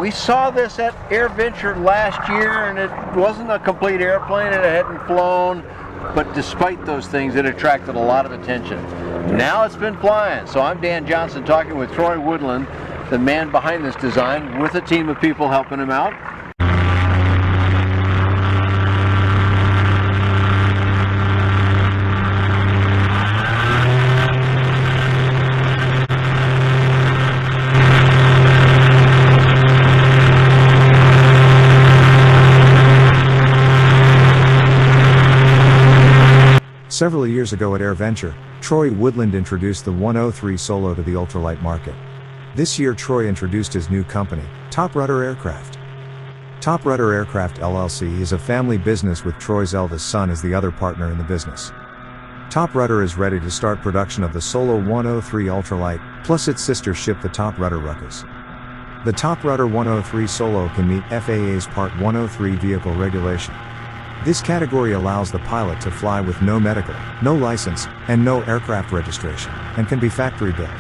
We saw this at AirVenture last year, and it wasn't a complete airplane, and it hadn't flown, but despite those things, it attracted a lot of attention. Now it's been flying. So I'm Dan Johnson talking with Troy Woodland, the man behind this design, with a team of people helping him out. Several years ago at AirVenture, Troy Woodland introduced the 103 Solo to the ultralight market. This year Troy introduced his new company, Top Rudder Aircraft. Top Rudder Aircraft LLC is a family business with Troy's eldest son as the other partner in the business. Top Rudder is ready to start production of the Solo 103 ultralight, plus its sister ship the Top Rudder Ruckus. The Top Rudder 103 Solo can meet FAA's Part 103 vehicle regulation. This category allows the pilot to fly with no medical, no license, and no aircraft registration, and can be factory built.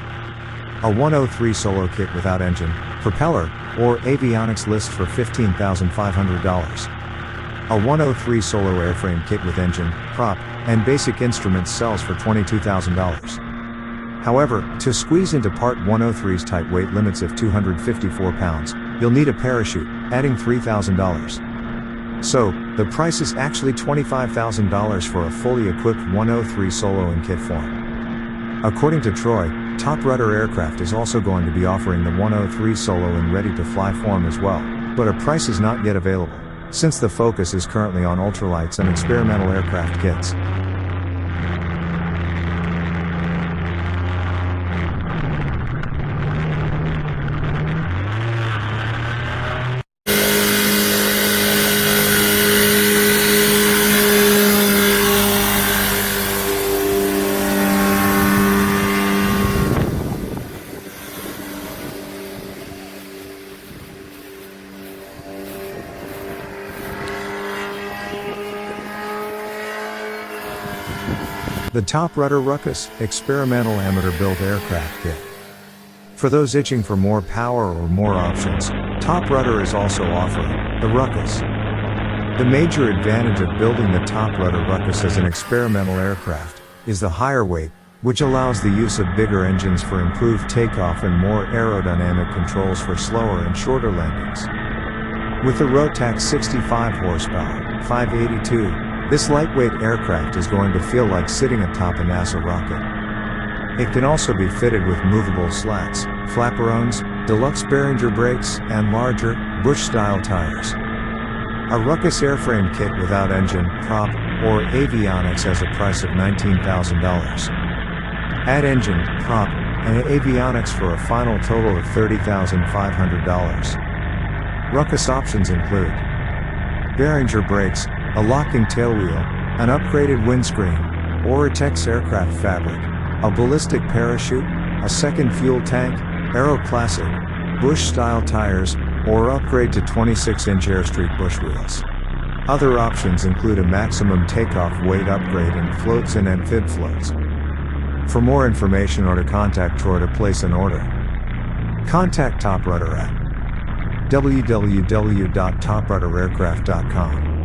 A 103 Solo kit without engine, propeller, or avionics lists for $15,500. A 103 Solo airframe kit with engine, prop, and basic instruments sells for $22,000. However, to squeeze into Part 103's tight weight limits of 254 pounds, you'll need a parachute, adding $3,000. So, the price is actually $25,000 for a fully equipped 103 Solo in kit form. According to Troy, Top Rudder Aircraft is also going to be offering the 103 Solo in ready-to-fly form as well, but a price is not yet available, since the focus is currently on ultralights and experimental aircraft kits. The Top Rudder Ruckus, experimental amateur-built aircraft kit. For those itching for more power or more options, Top Rudder is also offering the Ruckus. The major advantage of building the Top Rudder Ruckus as an experimental aircraft is the higher weight, which allows the use of bigger engines for improved takeoff and more aerodynamic controls for slower and shorter landings. With the Rotax 65 horsepower, 582, this lightweight aircraft is going to feel like sitting atop a NASA rocket. It can also be fitted with movable slats, flaperones, deluxe Behringer brakes, and larger, Bush-style tires. A Ruckus airframe kit without engine, prop, or avionics has a price of $19,000. Add engine, prop, and avionics for a final total of $30,500. Ruckus options include Behringer brakes, a locking tailwheel, an upgraded windscreen, Oratex aircraft fabric, a ballistic parachute, a second fuel tank, Aero Classic, Bush-style tires, or upgrade to 26-inch Airstreet Bush wheels. Other options include a maximum takeoff weight upgrade and floats and amphib floats. For more information or to contact Troy to place an order, contact Top Rudder at www.toprudder.aircraft.com.